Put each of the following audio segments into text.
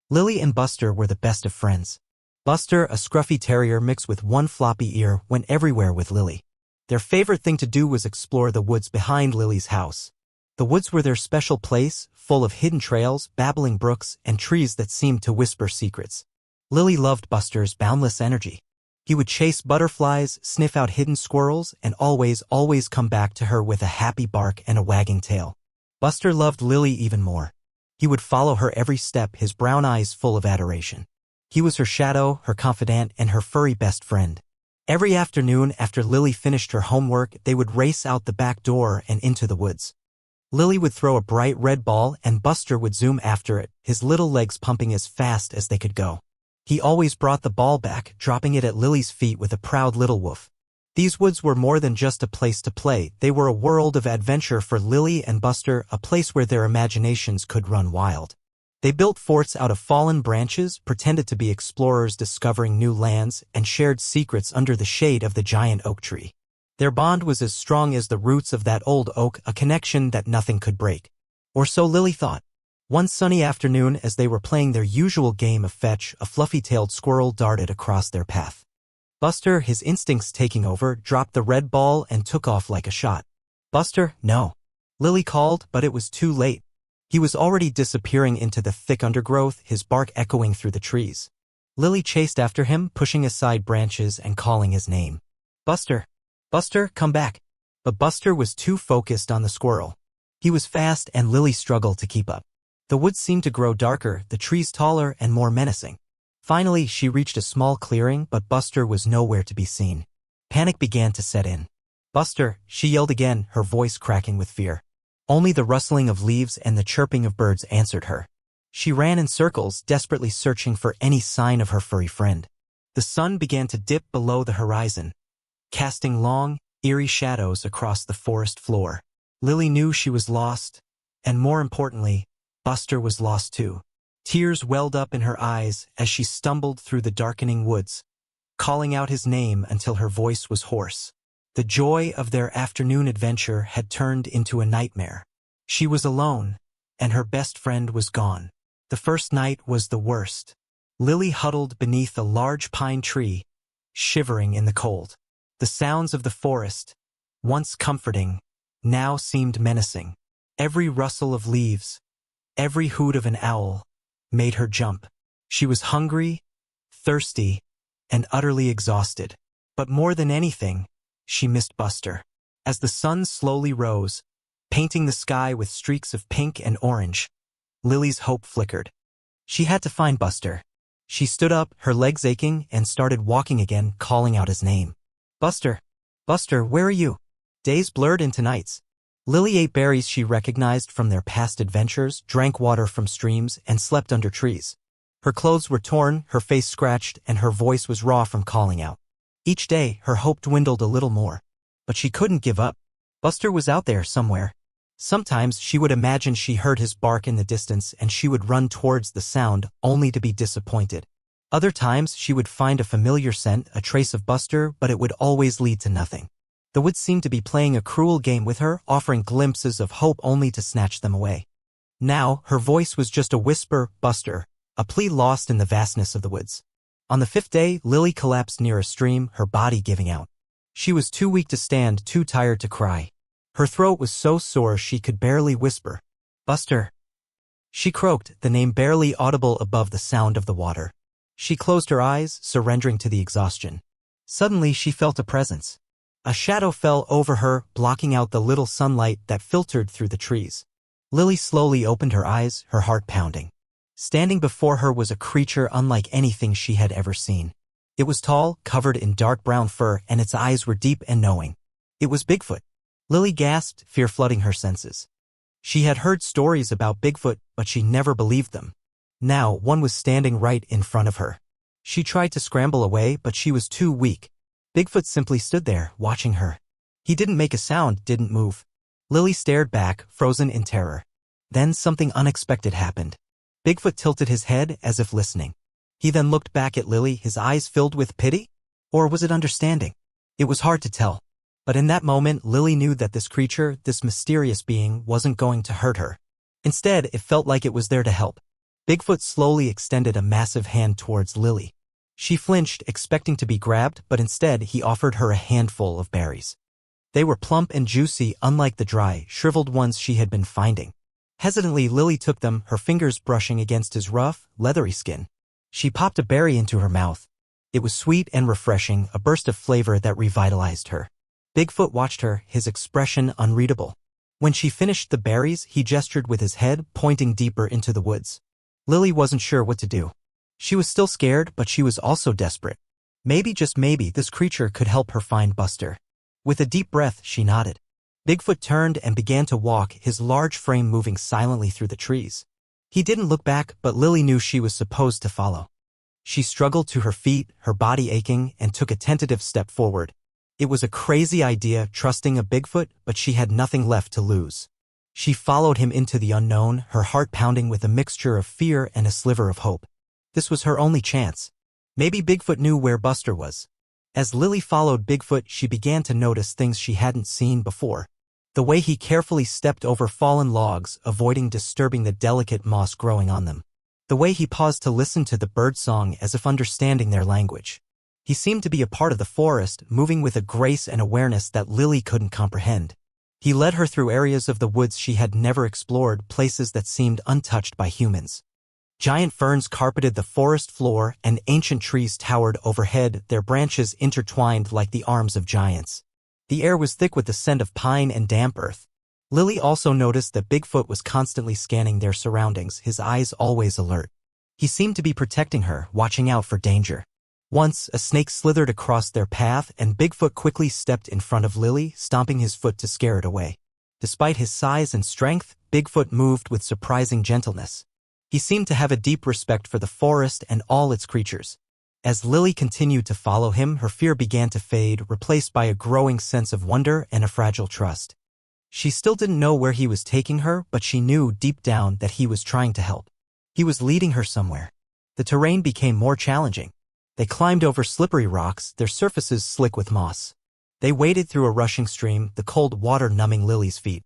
Lily and Buster were the best of friends. Buster, a scruffy terrier mixed with one floppy ear, went everywhere with Lily. Their favorite thing to do was explore the woods behind Lily's house. The woods were their special place, full of hidden trails, babbling brooks, and trees that seemed to whisper secrets. Lily loved Buster's boundless energy. He would chase butterflies, sniff out hidden squirrels, and always come back to her with a happy bark and a wagging tail. Buster loved Lily even more. He would follow her every step, his brown eyes full of adoration. He was her shadow, her confidant, and her furry best friend. Every afternoon after Lily finished her homework, they would race out the back door and into the woods. Lily would throw a bright red ball and Buster would zoom after it, his little legs pumping as fast as they could go. He always brought the ball back, dropping it at Lily's feet with a proud little woof. These woods were more than just a place to play, they were a world of adventure for Lily and Buster, a place where their imaginations could run wild. They built forts out of fallen branches, pretended to be explorers discovering new lands, and shared secrets under the shade of the giant oak tree. Their bond was as strong as the roots of that old oak, a connection that nothing could break. Or so Lily thought. One sunny afternoon, as they were playing their usual game of fetch, a fluffy-tailed squirrel darted across their path. Buster, his instincts taking over, dropped the red ball and took off like a shot. "Buster, no!" Lily called, but it was too late. He was already disappearing into the thick undergrowth, his bark echoing through the trees. Lily chased after him, pushing aside branches and calling his name. "Buster! Buster, come back!" But Buster was too focused on the squirrel. He was fast and Lily struggled to keep up. The woods seemed to grow darker, the trees taller and more menacing. Finally, she reached a small clearing, but Buster was nowhere to be seen. Panic began to set in. "Buster!" she yelled again, her voice cracking with fear. Only the rustling of leaves and the chirping of birds answered her. She ran in circles, desperately searching for any sign of her furry friend. The sun began to dip below the horizon, casting long, eerie shadows across the forest floor. Lily knew she was lost, and more importantly, Buster was lost too. Tears welled up in her eyes as she stumbled through the darkening woods, calling out his name until her voice was hoarse. The joy of their afternoon adventure had turned into a nightmare. She was alone, and her best friend was gone. The first night was the worst. Lily huddled beneath a large pine tree, shivering in the cold. The sounds of the forest, once comforting, now seemed menacing. Every rustle of leaves, every hoot of an owl, made her jump. She was hungry, thirsty, and utterly exhausted. But more than anything, she missed Buster. As the sun slowly rose, painting the sky with streaks of pink and orange, Lily's hope flickered. She had to find Buster. She stood up, her legs aching, and started walking again, calling out his name. "Buster! Buster, where are you?" Days blurred into nights. Lily ate berries she recognized from their past adventures, drank water from streams, and slept under trees. Her clothes were torn, her face scratched, and her voice was raw from calling out. Each day, her hope dwindled a little more. But she couldn't give up. Buster was out there somewhere. Sometimes she would imagine she heard his bark in the distance and she would run towards the sound, only to be disappointed. Other times she would find a familiar scent, a trace of Buster, but it would always lead to nothing. The woods seemed to be playing a cruel game with her, offering glimpses of hope only to snatch them away. Now, her voice was just a whisper, "Buster," a plea lost in the vastness of the woods. On the fifth day, Lily collapsed near a stream, her body giving out. She was too weak to stand, too tired to cry. Her throat was so sore she could barely whisper. "Buster." She croaked, the name barely audible above the sound of the water. She closed her eyes, surrendering to the exhaustion. Suddenly she felt a presence. A shadow fell over her, blocking out the little sunlight that filtered through the trees. Lily slowly opened her eyes, her heart pounding. Standing before her was a creature unlike anything she had ever seen. It was tall, covered in dark brown fur, and its eyes were deep and knowing. It was Bigfoot. Lily gasped, fear flooding her senses. She had heard stories about Bigfoot, but she never believed them. Now, one was standing right in front of her. She tried to scramble away, but she was too weak. Bigfoot simply stood there, watching her. He didn't make a sound, didn't move. Lily stared back, frozen in terror. Then something unexpected happened. Bigfoot tilted his head as if listening. He then looked back at Lily, his eyes filled with pity? Or was it understanding? It was hard to tell. But in that moment, Lily knew that this creature, this mysterious being, wasn't going to hurt her. Instead, it felt like it was there to help. Bigfoot slowly extended a massive hand towards Lily. She flinched, expecting to be grabbed, but instead he offered her a handful of berries. They were plump and juicy, unlike the dry, shriveled ones she had been finding. Hesitantly, Lily took them, her fingers brushing against his rough, leathery skin. She popped a berry into her mouth. It was sweet and refreshing, a burst of flavor that revitalized her. Bigfoot watched her, his expression unreadable. When she finished the berries, he gestured with his head, pointing deeper into the woods. Lily wasn't sure what to do. She was still scared, but she was also desperate. Maybe, just maybe, this creature could help her find Buster. With a deep breath, she nodded. Bigfoot turned and began to walk, his large frame moving silently through the trees. He didn't look back, but Lily knew she was supposed to follow. She struggled to her feet, her body aching, and took a tentative step forward. It was a crazy idea, trusting a Bigfoot, but she had nothing left to lose. She followed him into the unknown, her heart pounding with a mixture of fear and a sliver of hope. This was her only chance. Maybe Bigfoot knew where Buster was. As Lily followed Bigfoot, she began to notice things she hadn't seen before. The way he carefully stepped over fallen logs, avoiding disturbing the delicate moss growing on them. The way he paused to listen to the birdsong as if understanding their language. He seemed to be a part of the forest, moving with a grace and awareness that Lily couldn't comprehend. He led her through areas of the woods she had never explored, places that seemed untouched by humans. Giant ferns carpeted the forest floor, and ancient trees towered overhead, their branches intertwined like the arms of giants. The air was thick with the scent of pine and damp earth. Lily also noticed that Bigfoot was constantly scanning their surroundings, his eyes always alert. He seemed to be protecting her, watching out for danger. Once, a snake slithered across their path, and Bigfoot quickly stepped in front of Lily, stomping his foot to scare it away. Despite his size and strength, Bigfoot moved with surprising gentleness. He seemed to have a deep respect for the forest and all its creatures. As Lily continued to follow him, her fear began to fade, replaced by a growing sense of wonder and a fragile trust. She still didn't know where he was taking her, but she knew deep down that he was trying to help. He was leading her somewhere. The terrain became more challenging. They climbed over slippery rocks, their surfaces slick with moss. They waded through a rushing stream, the cold water numbing Lily's feet.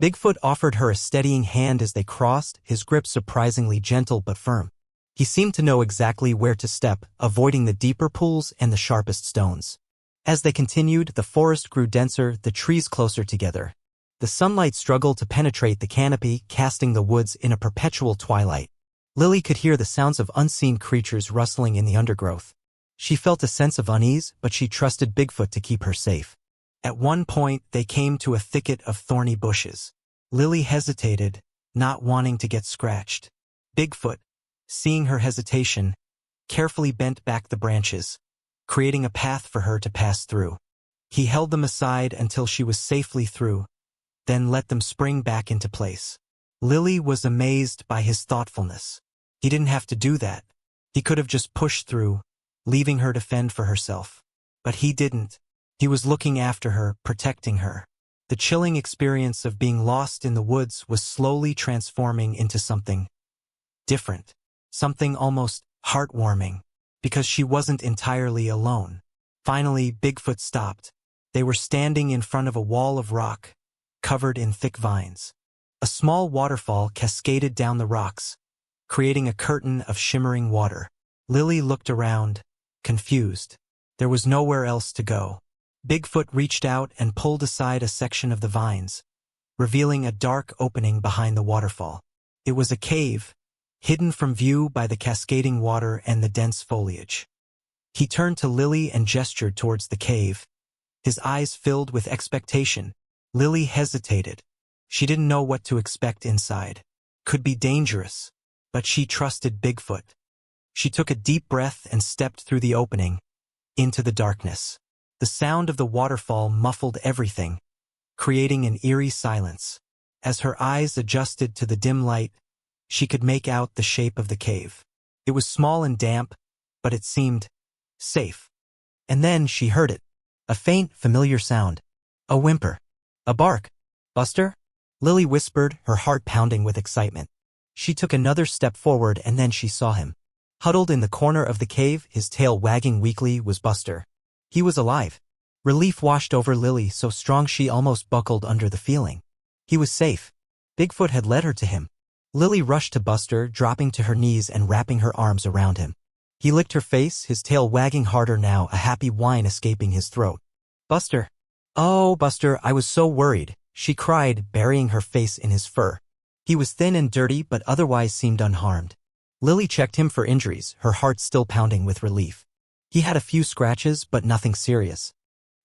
Bigfoot offered her a steadying hand as they crossed, his grip surprisingly gentle but firm. He seemed to know exactly where to step, avoiding the deeper pools and the sharpest stones. As they continued, the forest grew denser, the trees closer together. The sunlight struggled to penetrate the canopy, casting the woods in a perpetual twilight. Lily could hear the sounds of unseen creatures rustling in the undergrowth. She felt a sense of unease, but she trusted Bigfoot to keep her safe. At one point, they came to a thicket of thorny bushes. Lily hesitated, not wanting to get scratched. Bigfoot, seeing her hesitation, carefully bent back the branches, creating a path for her to pass through. He held them aside until she was safely through, then let them spring back into place. Lily was amazed by his thoughtfulness. He didn't have to do that. He could have just pushed through, leaving her to fend for herself. But he didn't. He was looking after her, protecting her. The chilling experience of being lost in the woods was slowly transforming into something different, something almost heartwarming, because she wasn't entirely alone. Finally, Bigfoot stopped. They were standing in front of a wall of rock, covered in thick vines. A small waterfall cascaded down the rocks, creating a curtain of shimmering water. Lily looked around, confused. There was nowhere else to go. Bigfoot reached out and pulled aside a section of the vines, revealing a dark opening behind the waterfall. It was a cave, hidden from view by the cascading water and the dense foliage. He turned to Lily and gestured towards the cave, his eyes filled with expectation. Lily hesitated. She didn't know what to expect inside. Could be dangerous, but she trusted Bigfoot. She took a deep breath and stepped through the opening, into the darkness. The sound of the waterfall muffled everything, creating an eerie silence. As her eyes adjusted to the dim light, she could make out the shape of the cave. It was small and damp, but it seemed safe. And then she heard it. A faint, familiar sound. A whimper. A bark. "Buster?" Lily whispered, her heart pounding with excitement. She took another step forward and then she saw him. Huddled in the corner of the cave, his tail wagging weakly, was Buster. He was alive. Relief washed over Lily, so strong she almost buckled under the feeling. He was safe. Bigfoot had led her to him. Lily rushed to Buster, dropping to her knees and wrapping her arms around him. He licked her face, his tail wagging harder now, a happy whine escaping his throat. Buster. Oh, Buster, I was so worried, she cried, burying her face in his fur. He was thin and dirty but otherwise seemed unharmed. Lily checked him for injuries, her heart still pounding with relief. He had a few scratches but nothing serious.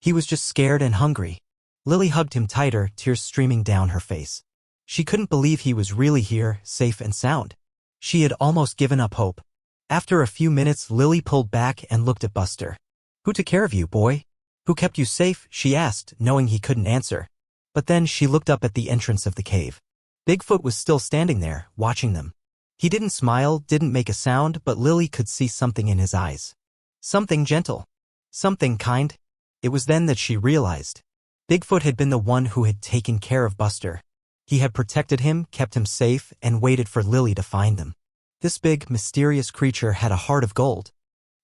He was just scared and hungry. Lily hugged him tighter, tears streaming down her face. She couldn't believe he was really here, safe and sound. She had almost given up hope. After a few minutes, Lily pulled back and looked at Buster. Who took care of you, boy? Who kept you safe? She asked, knowing he couldn't answer. But then she looked up at the entrance of the cave. Bigfoot was still standing there, watching them. He didn't smile, didn't make a sound, but Lily could see something in his eyes. Something gentle. Something kind. It was then that she realized. Bigfoot had been the one who had taken care of Buster. He had protected him, kept him safe, and waited for Lily to find them. This big, mysterious creature had a heart of gold.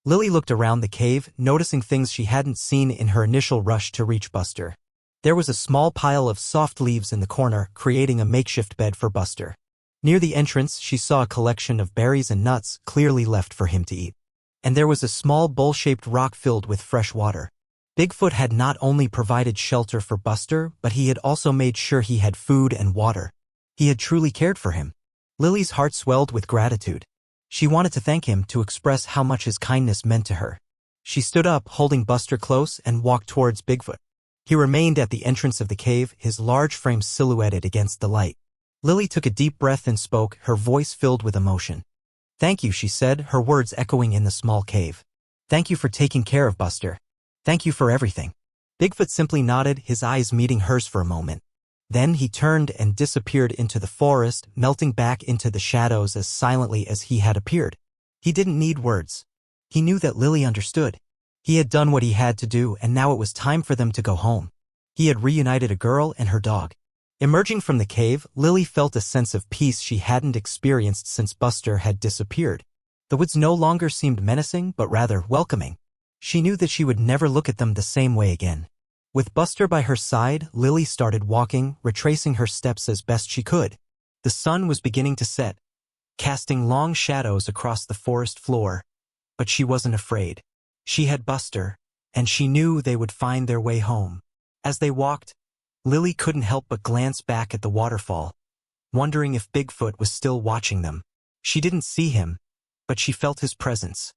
Lily looked around the cave, noticing things she hadn't seen in her initial rush to reach Buster. There was a small pile of soft leaves in the corner, creating a makeshift bed for Buster. Near the entrance, she saw a collection of berries and nuts, clearly left for him to eat. And there was a small bowl-shaped rock filled with fresh water. Bigfoot had not only provided shelter for Buster, but he had also made sure he had food and water. He had truly cared for him. Lily's heart swelled with gratitude. She wanted to thank him, to express how much his kindness meant to her. She stood up, holding Buster close, and walked towards Bigfoot. He remained at the entrance of the cave, his large frame silhouetted against the light. Lily took a deep breath and spoke, her voice filled with emotion. Thank you, she said, her words echoing in the small cave. Thank you for taking care of Buster. Thank you for everything. Bigfoot simply nodded, his eyes meeting hers for a moment. Then he turned and disappeared into the forest, melting back into the shadows as silently as he had appeared. He didn't need words. He knew that Lily understood. He had done what he had to do, and now it was time for them to go home. He had reunited a girl and her dog. Emerging from the cave, Lily felt a sense of peace she hadn't experienced since Buster had disappeared. The woods no longer seemed menacing, but rather welcoming. She knew that she would never look at them the same way again. With Buster by her side, Lily started walking, retracing her steps as best she could. The sun was beginning to set, casting long shadows across the forest floor. But she wasn't afraid. She had Buster, and she knew they would find their way home. As they walked, Lily couldn't help but glance back at the waterfall, wondering if Bigfoot was still watching them. She didn't see him, but she felt his presence.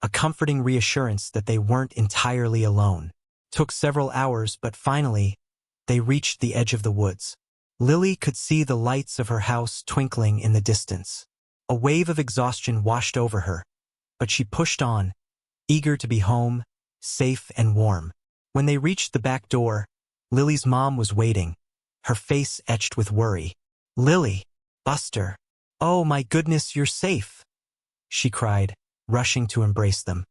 A comforting reassurance that they weren't entirely alone. Took several hours, but finally, they reached the edge of the woods. Lily could see the lights of her house twinkling in the distance. A wave of exhaustion washed over her, but she pushed on, eager to be home, safe and warm. When they reached the back door, Lily's mom was waiting, her face etched with worry. Lily, Buster, oh my goodness, you're safe, she cried, rushing to embrace them.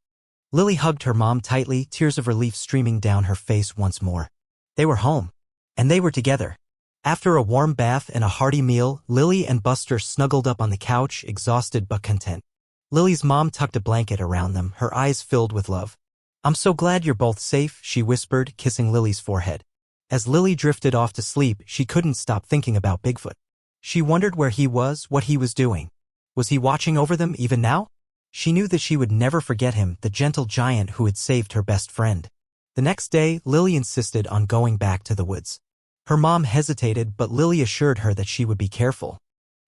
Lily hugged her mom tightly, tears of relief streaming down her face once more. They were home, and they were together. After a warm bath and a hearty meal, Lily and Buster snuggled up on the couch, exhausted but content. Lily's mom tucked a blanket around them, her eyes filled with love. I'm so glad you're both safe, she whispered, kissing Lily's forehead. As Lily drifted off to sleep, she couldn't stop thinking about Bigfoot. She wondered where he was, what he was doing. Was he watching over them even now? She knew that she would never forget him, the gentle giant who had saved her best friend. The next day, Lily insisted on going back to the woods. Her mom hesitated, but Lily assured her that she would be careful.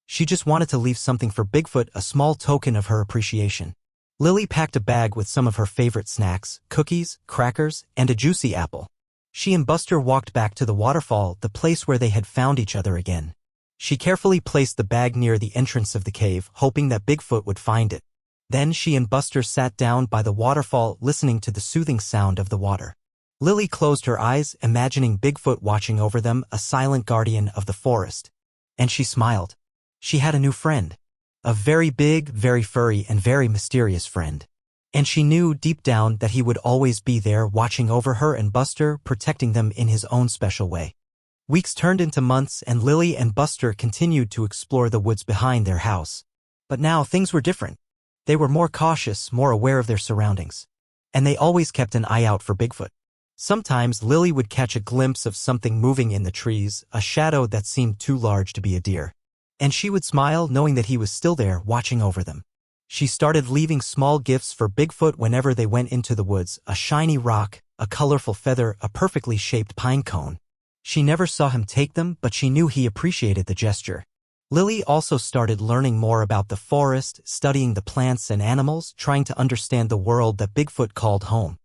She just wanted to leave something for Bigfoot, a small token of her appreciation. Lily packed a bag with some of her favorite snacks, cookies, crackers, and a juicy apple. She and Buster walked back to the waterfall, the place where they had found each other again. She carefully placed the bag near the entrance of the cave, hoping that Bigfoot would find it. Then she and Buster sat down by the waterfall, listening to the soothing sound of the water. Lily closed her eyes, imagining Bigfoot watching over them, a silent guardian of the forest. And she smiled. She had a new friend. A very big, very furry, and very mysterious friend. And she knew deep down that he would always be there, watching over her and Buster, protecting them in his own special way. Weeks turned into months, and Lily and Buster continued to explore the woods behind their house. But now things were different. They were more cautious, more aware of their surroundings. And they always kept an eye out for Bigfoot. Sometimes Lily would catch a glimpse of something moving in the trees, a shadow that seemed too large to be a deer. And she would smile knowing that he was still there watching over them. She started leaving small gifts for Bigfoot whenever they went into the woods, a shiny rock, a colorful feather, a perfectly shaped pine cone. She never saw him take them, but she knew he appreciated the gesture. Lily also started learning more about the forest, studying the plants and animals, trying to understand the world that Bigfoot called home.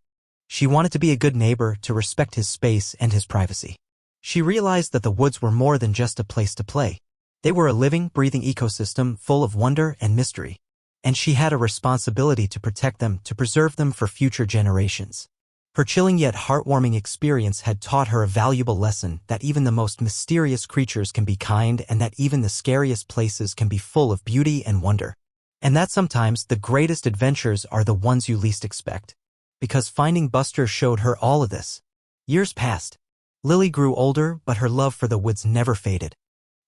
She wanted to be a good neighbor, to respect his space and his privacy. She realized that the woods were more than just a place to play. They were a living, breathing ecosystem full of wonder and mystery. And she had a responsibility to protect them, to preserve them for future generations. Her chilling yet heartwarming experience had taught her a valuable lesson, that even the most mysterious creatures can be kind, and that even the scariest places can be full of beauty and wonder. And that sometimes the greatest adventures are the ones you least expect. Because finding Buster showed her all of this. Years passed. Lily grew older, but her love for the woods never faded.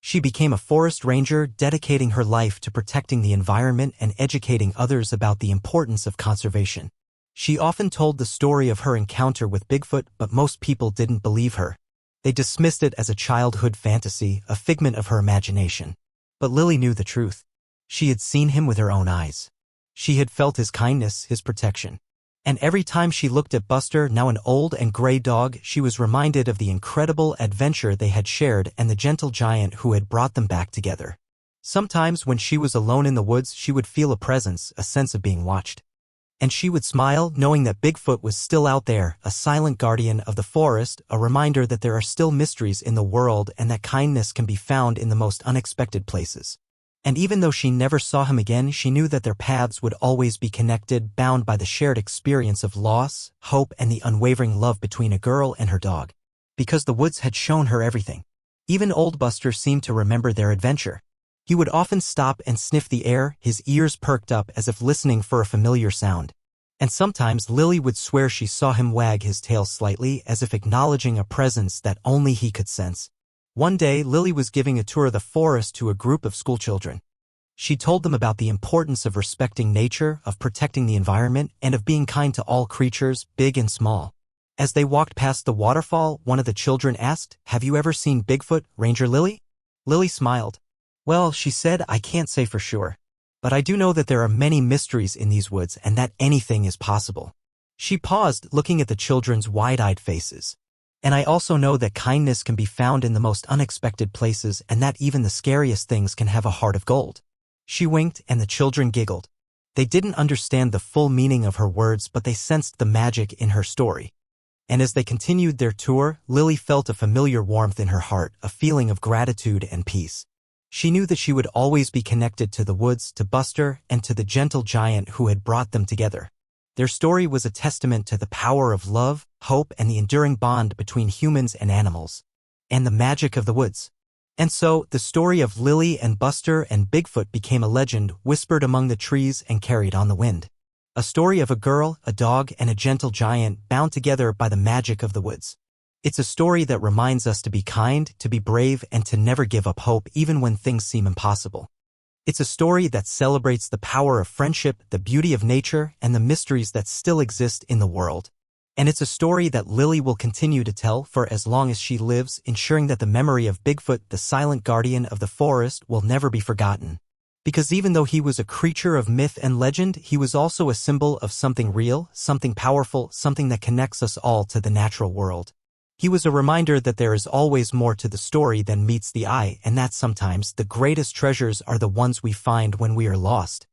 She became a forest ranger, dedicating her life to protecting the environment and educating others about the importance of conservation. She often told the story of her encounter with Bigfoot, but most people didn't believe her. They dismissed it as a childhood fantasy, a figment of her imagination. But Lily knew the truth. She had seen him with her own eyes. She had felt his kindness, his protection. And every time she looked at Buster, now an old and gray dog, she was reminded of the incredible adventure they had shared and the gentle giant who had brought them back together. Sometimes when she was alone in the woods, she would feel a presence, a sense of being watched. And she would smile, knowing that Bigfoot was still out there, a silent guardian of the forest, a reminder that there are still mysteries in the world and that kindness can be found in the most unexpected places. And even though she never saw him again, she knew that their paths would always be connected, bound by the shared experience of loss, hope, and the unwavering love between a girl and her dog. Because the woods had shown her everything. Even old Buster seemed to remember their adventure. He would often stop and sniff the air, his ears perked up as if listening for a familiar sound. And sometimes Lily would swear she saw him wag his tail slightly, as if acknowledging a presence that only he could sense. One day, Lily was giving a tour of the forest to a group of schoolchildren. She told them about the importance of respecting nature, of protecting the environment, and of being kind to all creatures, big and small. As they walked past the waterfall, one of the children asked, "Have you ever seen Bigfoot, Ranger Lily?" Lily smiled. "Well," she said, "I can't say for sure. But I do know that there are many mysteries in these woods and that anything is possible." She paused, looking at the children's wide-eyed faces. "And I also know that kindness can be found in the most unexpected places and that even the scariest things can have a heart of gold." She winked and the children giggled. They didn't understand the full meaning of her words, but they sensed the magic in her story. And as they continued their tour, Lily felt a familiar warmth in her heart, a feeling of gratitude and peace. She knew that she would always be connected to the woods, to Buster, and to the gentle giant who had brought them together. Their story was a testament to the power of love, hope, and the enduring bond between humans and animals, and the magic of the woods. And so, the story of Lily and Buster and Bigfoot became a legend, whispered among the trees and carried on the wind. A story of a girl, a dog, and a gentle giant bound together by the magic of the woods. It's a story that reminds us to be kind, to be brave, and to never give up hope even when things seem impossible. It's a story that celebrates the power of friendship, the beauty of nature, and the mysteries that still exist in the world. And it's a story that Lily will continue to tell for as long as she lives, ensuring that the memory of Bigfoot, the silent guardian of the forest, will never be forgotten. Because even though he was a creature of myth and legend, he was also a symbol of something real, something powerful, something that connects us all to the natural world. He was a reminder that there is always more to the story than meets the eye, and that sometimes the greatest treasures are the ones we find when we are lost.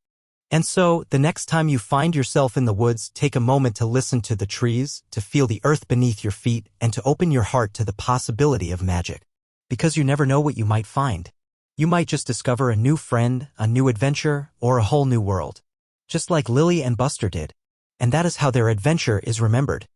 And so, the next time you find yourself in the woods, take a moment to listen to the trees, to feel the earth beneath your feet, and to open your heart to the possibility of magic. Because you never know what you might find. You might just discover a new friend, a new adventure, or a whole new world. Just like Lily and Buster did. And that is how their adventure is remembered.